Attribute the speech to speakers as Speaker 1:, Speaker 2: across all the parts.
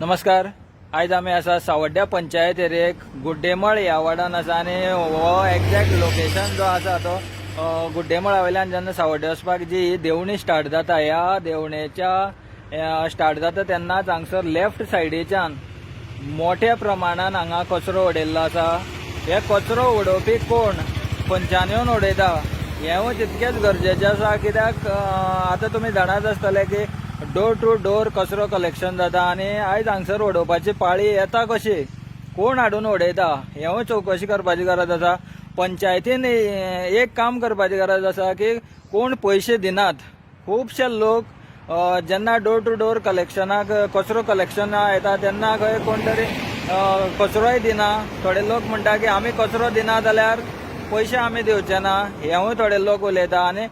Speaker 1: नमस्कार. आज आम्ही असा सावड्ड्या पंचायत एरियेक गुड्डेमळ ह्या वार्डान आसा आनी हो एक्झॅक्ट लोकेशन जो आसा तो गुड्डेमळा वयल्यान जेन्ना सावड्ड्या वचपाक जी देवणी स्टार्ट जाता ह्या देवणेच्या स्टार्ट जाता तेन्नाच हांगसर लेफ्ट सायडीच्यान मोठ्या प्रमाणान हांगा कचरो उडयल्लो आसा. हे कचरो उडोवपी कोण पंचान येवन उडयता हेंवूय तितकेच गरजेचें आसा. कित्याक आतां तुमी जाणाच आसतले की डोर टू डोर कचरो कलेक्शन जाता आनी आयज हांगसर उडोवपाची पाळी येता कशी, कोण हाडून उडयता हेंवूय चवकशी करपाची गरज आसा. पंचायतीन एक काम करपाची गरज आसा की कोण पयशे दिनात. खुबशे लोक जेन्ना डोर टू डोर कलेक्शनाक कचरो कलेक्शन येता तेन्ना खंय कोण तरी कचरोय दिना. थोडे लोक म्हणटा की आमी कचरो दिना जाल्यार पयशे आमी दिवचे ना हेंवूय थोडे लोक उलयता. आनी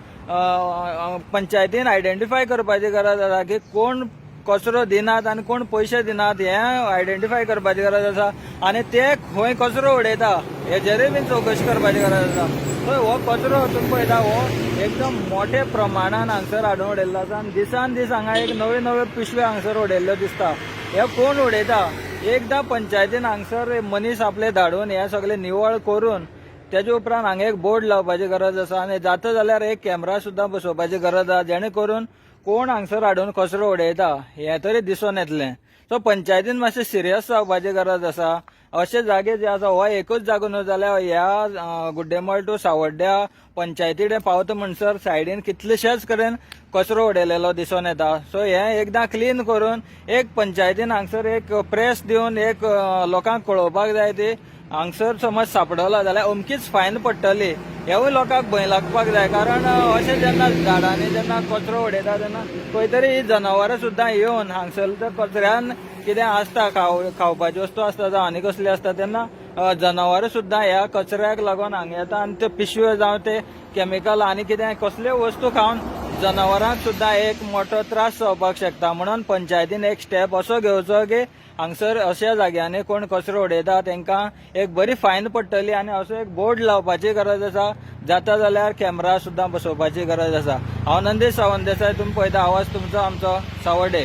Speaker 1: पंचायतीन आयडेंटिफाय करपाची गरज आसा की कोण कचरो दिनात आनी कोण पयशे दिनात हें आयडेंटिफाय करपाची गरज आसा. आनी ते खंय कचरो उडयता हेजेरूय बीन चवकशी करपाची गरज आसा. थंय हो कचरो तुमी पळयता हो एकदम मोठ्या प्रमाणान हांगसर हाडून उडयल्लो आसा आनी दिसान दीस हांगा एक नव्यो नव्यो पिशव्यो हांगसर उडयल्ल्यो दिसता. हे कोण उडयता. एकदां पंचायतीन हांगसर मनीस आपले धाडून हे सगळे निवळ करून तेजे उपरांत हांगा एक बोर्ड लावपाची गरज आसा आनी जाता जाल्यार एक कॅमेरा सुद्दां बसोवपाची गरज आसा जेणे करून कोण हांगसर हाडून कचरो उडयता हें तरी दिसून येतलें. सो पंचायतीन मातशें सिरियस जावपाची गरज आसा. अशे जागे जे आसा हो एकूच जागो न्हू जाल्यार ह्या गुड्डेमळ टू सावड्ड्या पंचायती कडेन पावता म्हणसर सायडीन कितलेशेच कडेन कचरो उडयलेलो दिसून येता. सो हें एकदां क्लीन करून एक पंचायतीन हांगसर एक प्रेस दिवन एक लोकांक कळोवपाक जाय ती हांगसर समज सापडलो जाल्यार अमकीच फायन पडटली. हेवूय लोकांक भंय लागपाक जाय. कारण अशें जेन्ना झाडांनी जेन्ना कचरो उडयता तेन्ना खंय तरी ही जनावरां सुद्दां येवन हांगसर त्या कचऱ्यान कितें आसता खावपाची वस्तू आसता जावं आनी कसली आसता तेन्ना जनावरां सुद्दां ह्या कचऱ्याक लागून हांगा येता आनी त्यो पिशव्यो जावं ते केमिकल आनी कितें कसल्यो वस्तू खावन जनावरांक सुद्दां एक मोठो त्रास जावपाक शकता. म्हणून पंचायतीन एक स्टेप असो घेवचो की हांगसर अशा जाग्यांनी कोण कचरो उडयता तांकां एक बरी फायन पडटली आनी असो एक बोर्ड लावपाची गरज आसा. जाता जाल्यार कॅमेरा सुद्दां बसोवपाची गरज आसा. हांव नंदीश सावंत देसाय, तुमी पळयता आवाज तुमचो आमचो सावड्डे.